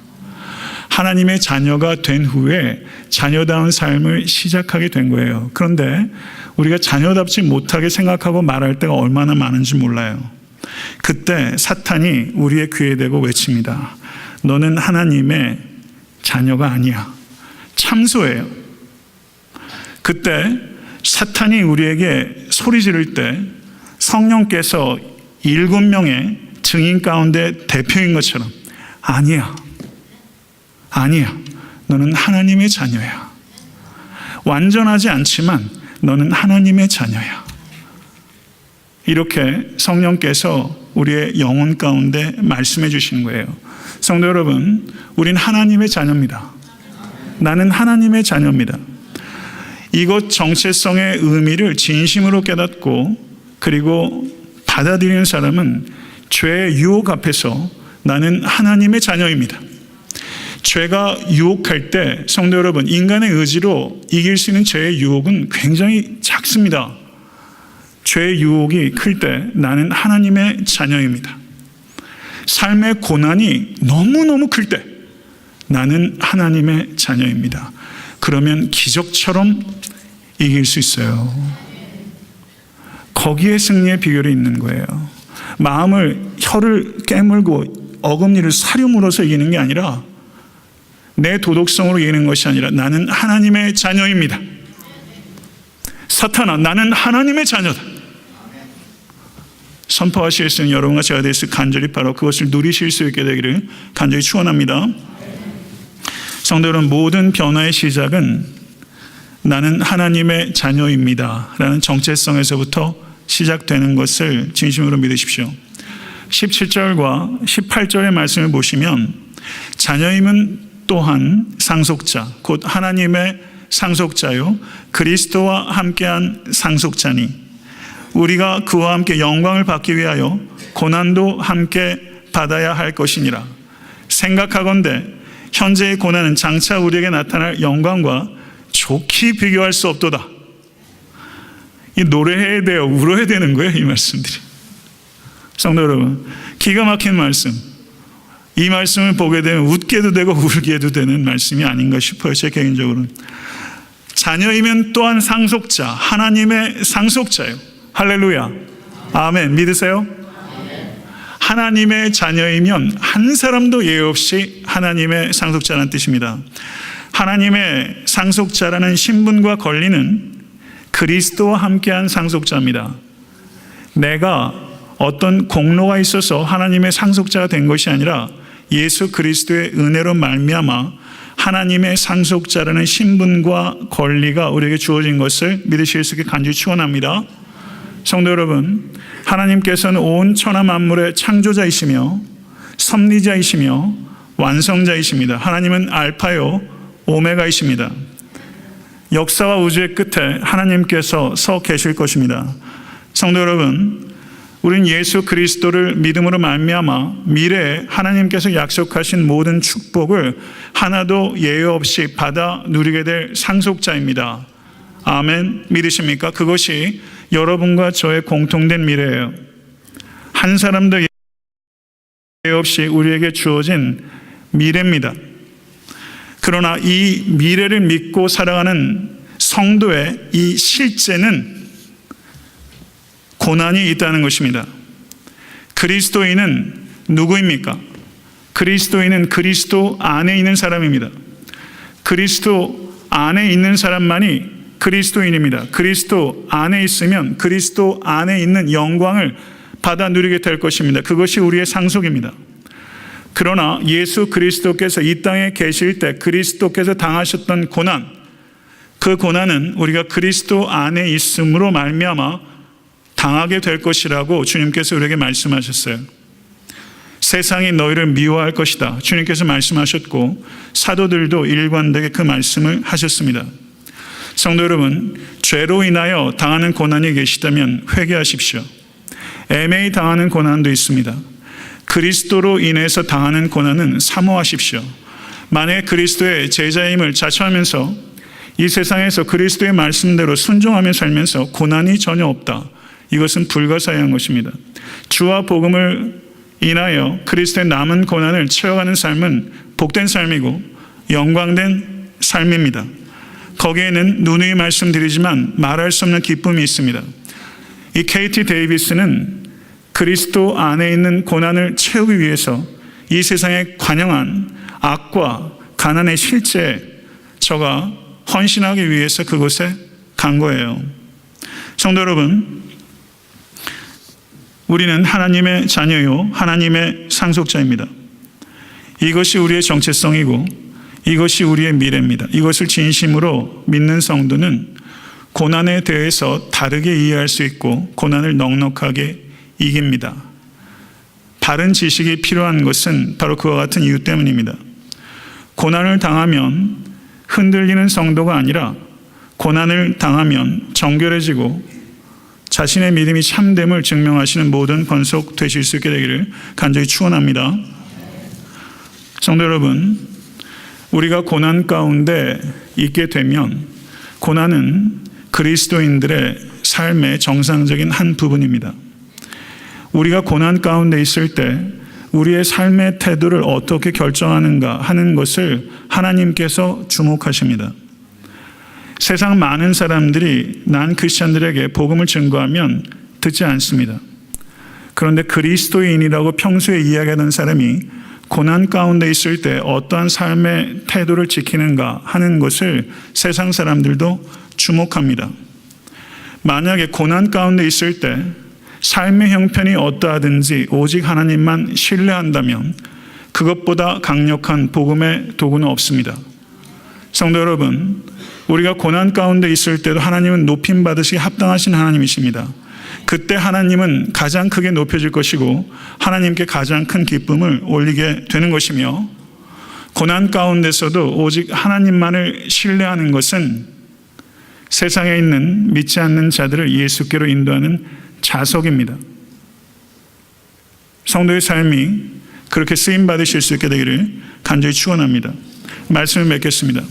하나님의 자녀가 된 후에 자녀다운 삶을 시작하게 된 거예요. 그런데 우리가 자녀답지 못하게 생각하고 말할 때가 얼마나 많은지 몰라요. 그때 사탄이 우리의 귀에 대고 외칩니다. 너는 하나님의 자녀가 아니야. 참소해요. 그때 사탄이 우리에게 소리 지를 때 성령께서 7명의 증인 가운데 대표인 것처럼 아니야. 너는 하나님의 자녀야. 완전하지 않지만 너는 하나님의 자녀야. 이렇게 성령께서 우리의 영혼 가운데 말씀해 주시는 거예요. 성도 여러분, 우린 하나님의 자녀입니다. 나는 하나님의 자녀입니다. 이것 정체성의 의미를 진심으로 깨닫고 그리고 받아들이는 사람은 죄의 유혹 앞에서 나는 하나님의 자녀입니다. 죄가 유혹할 때 성도 여러분, 인간의 의지로 이길 수 있는 죄의 유혹은 굉장히 작습니다. 죄의 유혹이 클 때 나는 하나님의 자녀입니다. 삶의 고난이 너무너무 클 때 나는 하나님의 자녀입니다. 그러면 기적처럼 이길 수 있어요. 거기에 승리의 비결이 있는 거예요. 혀를 깨물고 어금니를 사려 물어서 이기는 게 아니라, 내 도덕성으로 이기는 것이 아니라 나는 하나님의 자녀입니다. 사탄아, 나는 하나님의 자녀다. 선포하실 수 있는 여러분과 제가 될 수 간절히 바로 그것을 누리실 수 있게 되기를 간절히 축원합니다. 성도 여러분, 모든 변화의 시작은 나는 하나님의 자녀입니다 라는 정체성에서부터 시작되는 것을 진심으로 믿으십시오. 17절과 18절의 말씀을 보시면 자녀임은 또한 상속자, 곧 하나님의 상속자요 그리스도와 함께한 상속자니 우리가 그와 함께 영광을 받기 위하여 고난도 함께 받아야 할 것이니라. 생각하건대 현재의 고난은 장차 우리에게 나타날 영광과 좋게 비교할 수 없도다. 이 노래해야 돼요? 울어야 되는 거예요? 이 말씀들이. 성도 여러분, 기가 막힌 말씀. 이 말씀을 보게 되면 웃게도 되고 울게도 되는 말씀이 아닌가 싶어요. 제 개인적으로는. 자녀이면 또한 상속자, 하나님의 상속자예요. 할렐루야. 아멘. 믿으세요? 하나님의 자녀이면 한 사람도 예외 없이 하나님의 상속자라는 뜻입니다. 하나님의 상속자라는 신분과 권리는 그리스도와 함께한 상속자입니다. 내가 어떤 공로가 있어서 하나님의 상속자가 된 것이 아니라 예수 그리스도의 은혜로 말미암아 하나님의 상속자라는 신분과 권리가 우리에게 주어진 것을 믿으실 수 있게 간절히 축원합니다. 성도 여러분, 하나님께서는 온 천하 만물의 창조자이시며 섭리자이시며 완성자이십니다. 하나님은 알파요 오메가이십니다. 역사와 우주의 끝에 하나님께서 서 계실 것입니다. 성도 여러분, 우린 예수 그리스도를 믿음으로 말미암아 미래에 하나님께서 약속하신 모든 축복을 하나도 예외 없이 받아 누리게 될 상속자입니다. 아멘. 믿으십니까? 그것이 여러분과 저의 공통된 미래예요. 한 사람도 예외 없이 우리에게 주어진 미래입니다. 그러나 이 미래를 믿고 살아가는 성도의 이 실제는 고난이 있다는 것입니다. 그리스도인은 누구입니까? 그리스도인은 그리스도 안에 있는 사람입니다. 그리스도 안에 있는 사람만이 그리스도인입니다. 그리스도 안에 있으면 그리스도 안에 있는 영광을 받아 누리게 될 것입니다. 그것이 우리의 상속입니다. 그러나 예수 그리스도께서 이 땅에 계실 때 그리스도께서 당하셨던 고난, 그 고난은 우리가 그리스도 안에 있음으로 말미암아 당하게 될 것이라고 주님께서 우리에게 말씀하셨어요. 세상이 너희를 미워할 것이다. 주님께서 말씀하셨고 사도들도 일관되게 그 말씀을 하셨습니다. 성도 여러분, 죄로 인하여 당하는 고난이 계시다면 회개하십시오. 애매히 당하는 고난도 있습니다. 그리스도로 인해서 당하는 고난은 사모하십시오. 만약 그리스도의 제자임을 자처하면서 이 세상에서 그리스도의 말씀대로 순종하며 살면서 고난이 전혀 없다. 이것은 불가사의한 것입니다. 주와 복음을 인하여 그리스도의 남은 고난을 채워가는 삶은 복된 삶이고 영광된 삶입니다. 거기에는 누누이 말씀드리지만 말할 수 없는 기쁨이 있습니다. 이 KT 데이비스는 그리스도 안에 있는 고난을 채우기 위해서 이 세상에 관영한 악과 가난의 실제에 저가 헌신하기 위해서 그곳에 간 거예요. 성도 여러분, 우리는 하나님의 자녀요 하나님의 상속자입니다. 이것이 우리의 정체성이고 이것이 우리의 미래입니다. 이것을 진심으로 믿는 성도는 고난에 대해서 다르게 이해할 수 있고 고난을 넉넉하게 이깁니다. 바른 지식이 필요한 것은 바로 그와 같은 이유 때문입니다. 고난을 당하면 흔들리는 성도가 아니라 고난을 당하면 정결해지고 자신의 믿음이 참됨을 증명하시는 모든 권속 되실 수 있게 되기를 간절히 축원합니다. 성도 여러분, 우리가 고난 가운데 있게 되면 고난은 그리스도인들의 삶의 정상적인 한 부분입니다. 우리가 고난 가운데 있을 때 우리의 삶의 태도를 어떻게 결정하는가 하는 것을 하나님께서 주목하십니다. 세상 많은 사람들이 난 크리스천들에게 복음을 증거하면 듣지 않습니다. 그런데 그리스도인이라고 평소에 이야기하던 사람이 고난 가운데 있을 때 어떠한 삶의 태도를 지키는가 하는 것을 세상 사람들도 주목합니다. 만약에 고난 가운데 있을 때 삶의 형편이 어떠하든지 오직 하나님만 신뢰한다면 그것보다 강력한 복음의 도구는 없습니다. 성도 여러분, 우리가 고난 가운데 있을 때도 하나님은 높임 받으시기 합당하신 하나님이십니다. 그때 하나님은 가장 크게 높여질 것이고 하나님께 가장 큰 기쁨을 올리게 되는 것이며, 고난 가운데서도 오직 하나님만을 신뢰하는 것은 세상에 있는 믿지 않는 자들을 예수께로 인도하는 자석입니다. 성도의 삶이 그렇게 쓰임 받으실 수 있게 되기를 간절히 축원합니다. 말씀을 맺겠습니다.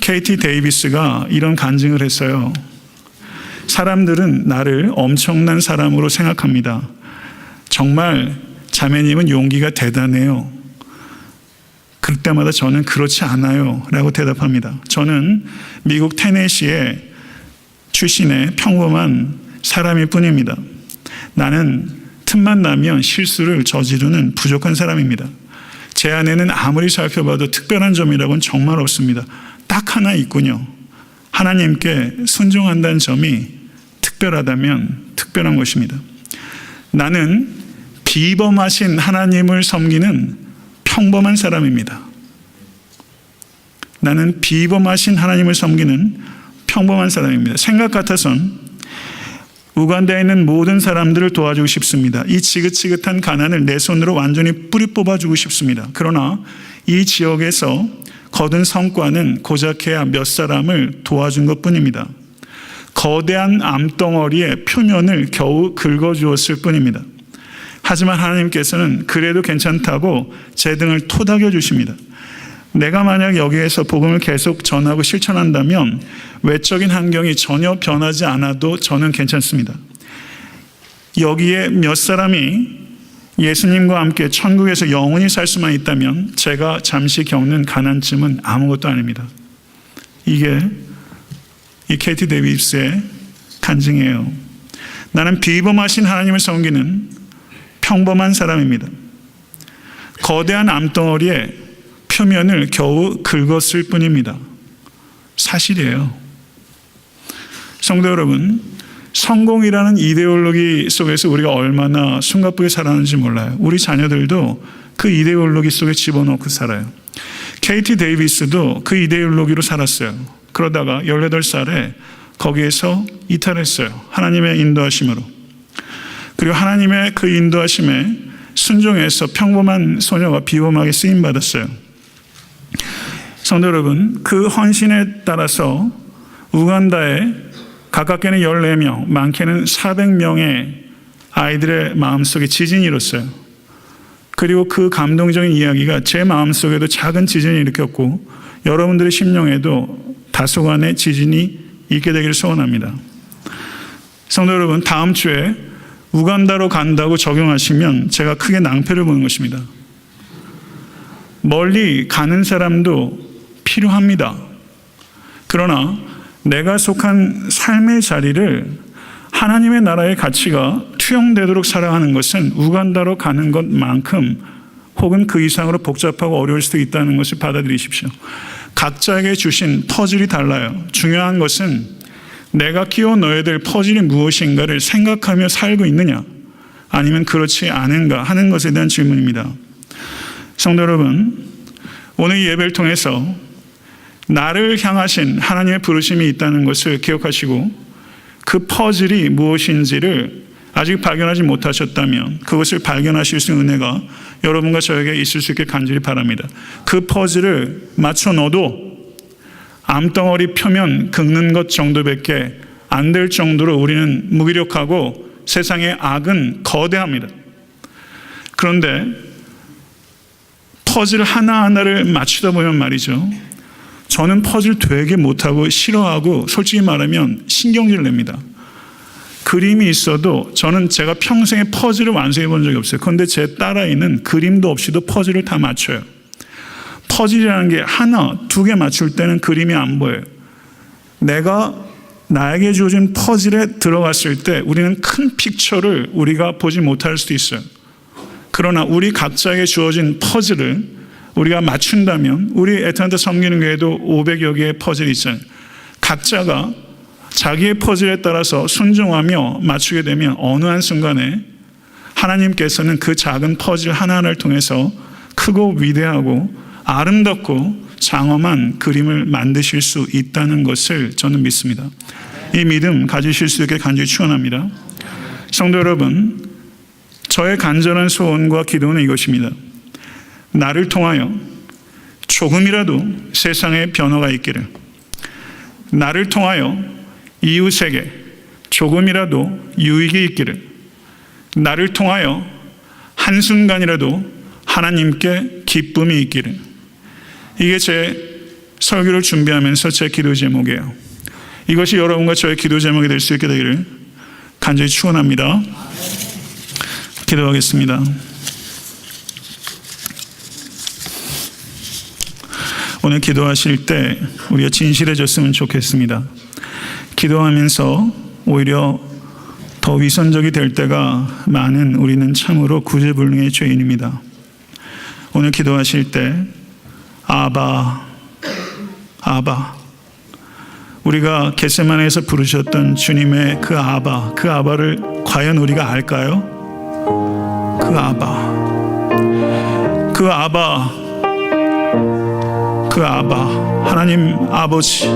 KT 데이비스가 이런 간증을 했어요. 사람들은 나를 엄청난 사람으로 생각합니다. 정말 자매님은 용기가 대단해요. 그때마다 저는 그렇지 않아요 라고 대답합니다. 저는 미국 테네시의 출신의 평범한 사람일 뿐입니다. 나는 틈만 나면 실수를 저지르는 부족한 사람입니다. 제 안에는 아무리 살펴봐도 특별한 점이라고는 정말 없습니다. 딱 하나 있군요. 하나님께 순종한다는 점이 특별하다면 특별한 것입니다. 나는 비범하신 하나님을 섬기는 평범한 사람입니다. 나는 비범하신 하나님을 섬기는 평범한 사람입니다. 생각 같아선 우간다에 있는 모든 사람들을 도와주고 싶습니다. 이 지긋지긋한 가난을 내 손으로 완전히 뿌리 뽑아주고 싶습니다. 그러나 이 지역에서 거둔 성과는 고작해야 몇 사람을 도와준 것뿐입니다. 거대한 암덩어리의 표면을 겨우 긁어주었을 뿐입니다. 하지만 하나님께서는 그래도 괜찮다고 제 등을 토닥여 주십니다. 내가 만약 여기에서 복음을 계속 전하고 실천한다면 외적인 환경이 전혀 변하지 않아도 저는 괜찮습니다. 여기에 몇 사람이 예수님과 함께 천국에서 영원히 살 수만 있다면 제가 잠시 겪는 가난쯤은 아무것도 아닙니다. 이게 이 KT 데이비스의 간증이에요. 나는 비범하신 하나님을 섬기는 평범한 사람입니다. 거대한 암덩어리에 표면을 겨우 긁었을 뿐입니다. 사실이에요. 성도 여러분, 성공이라는 이데올로기 속에서 우리가 얼마나 숨가쁘게 살아가는지 몰라요. 우리 자녀들도 그 이데올로기 속에 집어넣고 살아요. KT 데이비스도 그 이데올로기로 살았어요. 그러다가 18살에 거기에서 이탈했어요. 하나님의 인도하심으로. 그리고 하나님의 그 인도하심에 순종해서 평범한 소녀가 비범하게 쓰임받았어요. 성도 여러분, 그 헌신에 따라서 우간다에 가깝게는 14명, 많게는 400명의 아이들의 마음속에 지진이 일었어요. 그리고 그 감동적인 이야기가 제 마음속에도 작은 지진을 일으켰고 여러분들의 심령에도 다소간의 지진이 있게 되기를 소원합니다. 성도 여러분, 다음 주에 우간다로 간다고 적용하시면 제가 크게 낭패를 보는 것입니다. 멀리 가는 사람도 필요합니다. 그러나 내가 속한 삶의 자리를 하나님의 나라의 가치가 투영되도록 살아가는 것은 우간다로 가는 것만큼 혹은 그 이상으로 복잡하고 어려울 수도 있다는 것을 받아들이십시오. 각자에게 주신 퍼즐이 달라요. 중요한 것은 내가 끼워 넣어야 될 퍼즐이 무엇인가를 생각하며 살고 있느냐, 아니면 그렇지 않은가 하는 것에 대한 질문입니다. 성도 여러분, 오늘 이 예배를 통해서 나를 향하신 하나님의 부르심이 있다는 것을 기억하시고 그 퍼즐이 무엇인지를 아직 발견하지 못하셨다면 그것을 발견하실 수 있는 은혜가 여러분과 저에게 있을 수 있게 간절히 바랍니다. 그 퍼즐을 맞춰 넣어도 암덩어리 표면 긁는 것 정도밖에 안 될 정도로 우리는 무기력하고 세상의 악은 거대합니다. 그런데 퍼즐 하나하나를 맞추다 보면 말이죠, 저는 퍼즐 되게 못하고 싫어하고 솔직히 말하면 신경질 냅니다. 그림이 있어도 저는 제가 평생에 퍼즐을 완성해 본 적이 없어요. 그런데 제 딸아이는 그림도 없이도 퍼즐을 다 맞춰요. 퍼즐이라는 게 하나, 두 개 맞출 때는 그림이 안 보여요. 내가 나에게 주어진 퍼즐에 들어갔을 때 우리는 큰 픽처를 우리가 보지 못할 수도 있어요. 그러나 우리 각자에게 주어진 퍼즐을 우리가 맞춘다면, 우리 애틀랜타 섬기는 교회도 500여 개의 퍼즐이 있잖아요. 각자가 자기의 퍼즐에 따라서 순종하며 맞추게 되면 어느 한순간에 하나님께서는 그 작은 퍼즐 하나하나를 통해서 크고 위대하고 아름답고 장엄한 그림을 만드실 수 있다는 것을 저는 믿습니다. 이 믿음 가지실 수 있게 간절히 축원합니다. 성도 여러분, 저의 간절한 소원과 기도는 이것입니다. 나를 통하여 조금이라도 세상에 변화가 있기를, 나를 통하여 이웃에게 조금이라도 유익이 있기를, 나를 통하여 한순간이라도 하나님께 기쁨이 있기를. 이게 제 설교를 준비하면서 제 기도 제목이에요. 이것이 여러분과 저의 기도 제목이 될 수 있게 되기를 간절히 축원합니다. 기도하겠습니다. 오늘 기도하실 때 우리가 진실해졌으면 좋겠습니다. 기도하면서 오히려 더 위선적이 될 때가 많은 우리는 참으로 구제불능의 죄인입니다. 오늘 기도하실 때 아바, 아바, 우리가 겟세마네에서 부르셨던 주님의 그 아바, 그 아바를 과연 우리가 알까요? 그 아바, 그 아바, 그 아바, 하나님 아버지,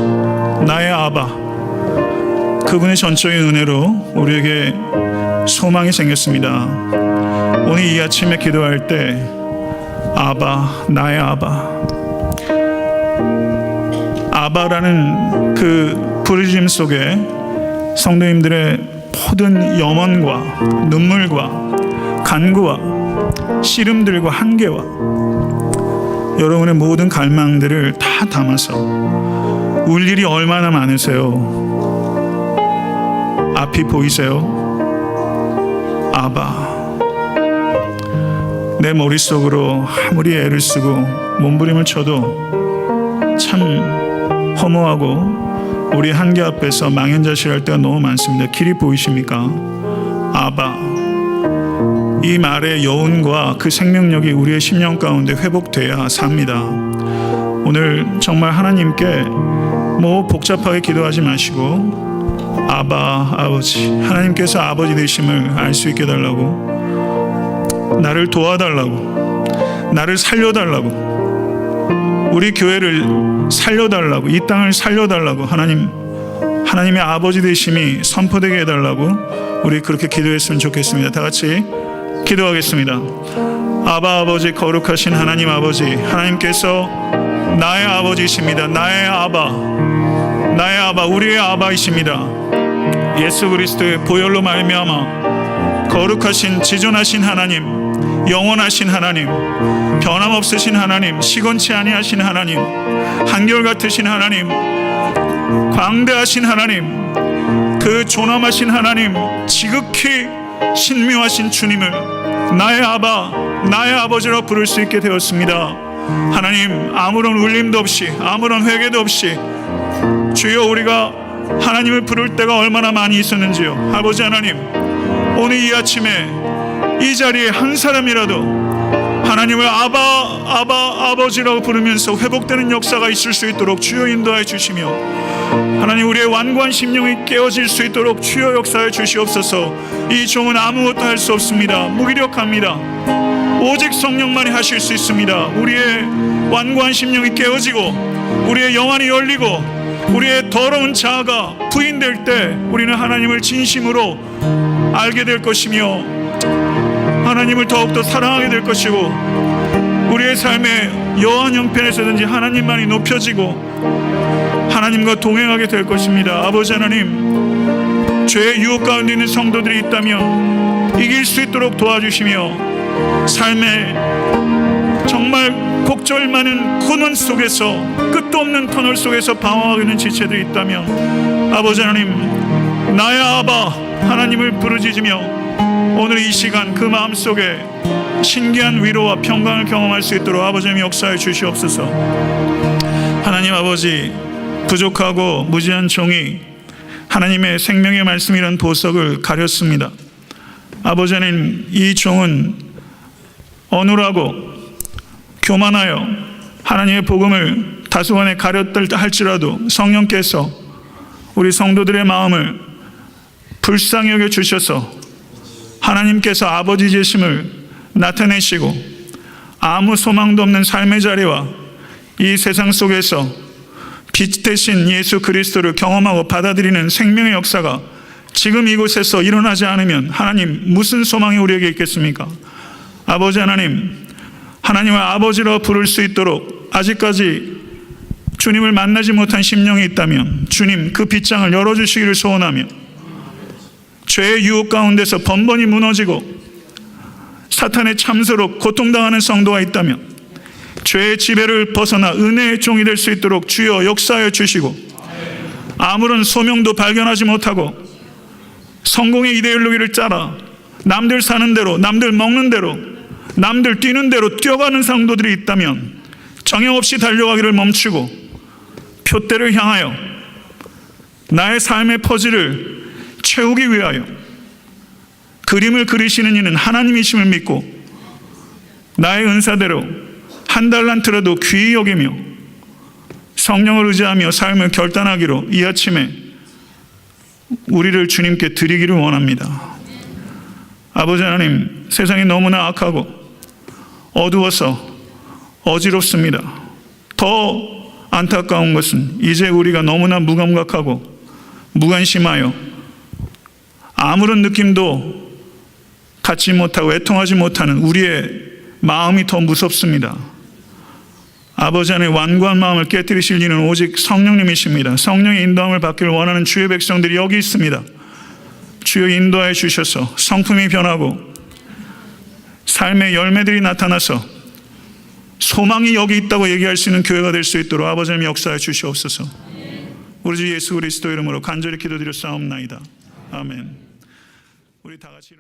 나의 아바, 그분의 전적인 은혜로 우리에게 소망이 생겼습니다. 오늘 이 아침에 기도할 때 아바, 나의 아바, 아바라는 그 부르짖음 속에 성도님들의 모든 염원과 눈물과 간구와 씨름들과 한계와 여러분의 모든 갈망들을 다 담아서 울 일이 얼마나 많으세요? 앞이 보이세요? 아바, 내 머릿속으로 아무리 애를 쓰고 몸부림을 쳐도 참 허무하고 우리 한계 앞에서 망연자실할 때가 너무 많습니다. 길이 보이십니까? 아바, 이 말의 여운과 그 생명력이 우리의 심령 가운데 회복돼야 삽니다. 오늘 정말 하나님께 뭐 복잡하게 기도하지 마시고 아바, 아버지, 하나님께서 아버지 되심을 알 수 있게 달라고, 나를 도와달라고, 나를 살려달라고, 우리 교회를 살려달라고, 이 땅을 살려달라고, 하나님의 아버지 되심이 선포되게 해달라고 우리 그렇게 기도했으면 좋겠습니다. 다 같이 기도하겠습니다. 아바 아버지, 거룩하신 하나님 아버지, 하나님께서 나의 아버지이십니다. 나의 아바, 나의 아바, 우리의 아바이십니다. 예수 그리스도의 보혈로 말미암아 거룩하신 지존하신 하나님, 영원하신 하나님, 변함없으신 하나님, 시건치 아니하신 하나님, 한결같으신 하나님, 광대하신 하나님, 그 존엄하신 하나님, 지극히 신묘하신 주님을 나의 아바, 나의 아버지로 부를 수 있게 되었습니다. 하나님, 아무런 울림도 없이, 아무런 회개도 없이 주여 우리가 하나님을 부를 때가 얼마나 많이 있었는지요. 아버지 하나님, 오늘 이 아침에 이 자리에 한 사람이라도 하나님을 아버지라고 부르면서 회복되는 역사가 있을 수 있도록 주여 인도하여 주시며, 하나님 우리의 완고한 심령이 깨어질 수 있도록 주여 역사해 주시옵소서. 이 종은 아무것도 할 수 없습니다. 무기력합니다. 오직 성령만이 하실 수 있습니다. 우리의 완고한 심령이 깨어지고 우리의 영안이 열리고 우리의 더러운 자아가 부인될 때 우리는 하나님을 진심으로 알게 될 것이며 하나님을 더욱더 사랑하게 될 것이고, 우리의 삶의 여한 형편에서든지 하나님만이 높여지고 하나님과 동행하게 될 것입니다. 아버지 하나님, 죄의 유혹 가운데 있는 성도들이 있다면 이길 수 있도록 도와주시며, 삶의 정말 곡절 많은 근원 속에서, 끝도 없는 터널 속에서 방황하고 있는 지체들이 있다면 아버지 하나님, 나의 아바 하나님을 부르짖으며 오늘 이 시간 그 마음속에 신기한 위로와 평강을 경험할 수 있도록 아버지 하나님 역사해 주시옵소서. 하나님 아버지, 부족하고 무지한 종이 하나님의 생명의 말씀이라는 보석을 가렸습니다. 아버지 하나님, 이 종은 어눌하고 교만하여 하나님의 복음을 다소간에 가렸다 할지라도 성령께서 우리 성도들의 마음을 불쌍히 여겨 주셔서 하나님께서 아버지 되심을 나타내시고 아무 소망도 없는 삶의 자리와 이 세상 속에서 빛 대신 예수 그리스도를 경험하고 받아들이는 생명의 역사가 지금 이곳에서 일어나지 않으면 하나님 무슨 소망이 우리에게 있겠습니까? 아버지 하나님, 하나님을 아버지로 부를 수 있도록 아직까지 주님을 만나지 못한 심령이 있다면 주님 그 빗장을 열어주시기를 소원하며, 죄의 유혹 가운데서 번번이 무너지고 사탄의 참소로 고통당하는 성도가 있다면 죄의 지배를 벗어나 은혜의 종이 될 수 있도록 주여 역사하여 주시고, 아무런 소명도 발견하지 못하고 성공의 이데올로기를 짜라 남들 사는 대로, 남들 먹는 대로, 남들 뛰는 대로 뛰어가는 성도들이 있다면 정형 없이 달려가기를 멈추고 표대를 향하여 나의 삶의 퍼즐을 채우기 위하여 그림을 그리시는 이는 하나님이심을 믿고 나의 은사대로 한 달란트라도 귀히 여기며 성령을 의지하며 삶을 결단하기로 이 아침에 우리를 주님께 드리기를 원합니다. 아버지 하나님, 세상이 너무나 악하고 어두워서 어지럽습니다. 더 안타까운 것은 이제 우리가 너무나 무감각하고 무관심하여 아무런 느낌도 갖지 못하고 애통하지 못하는 우리의 마음이 더 무섭습니다. 아버지 안에 완고한 마음을 깨뜨리실 이는 오직 성령님이십니다. 성령의 인도함을 받기를 원하는 주의 백성들이 여기 있습니다. 주여 인도하여 주셔서 성품이 변하고 삶의 열매들이 나타나서 소망이 여기 있다고 얘기할 수 있는 교회가 될 수 있도록 아버지 하나님 역사해 주시옵소서. 우리 주 예수 그리스도 이름으로 간절히 기도드려 싸움나이다. 아멘. 우리 다 같이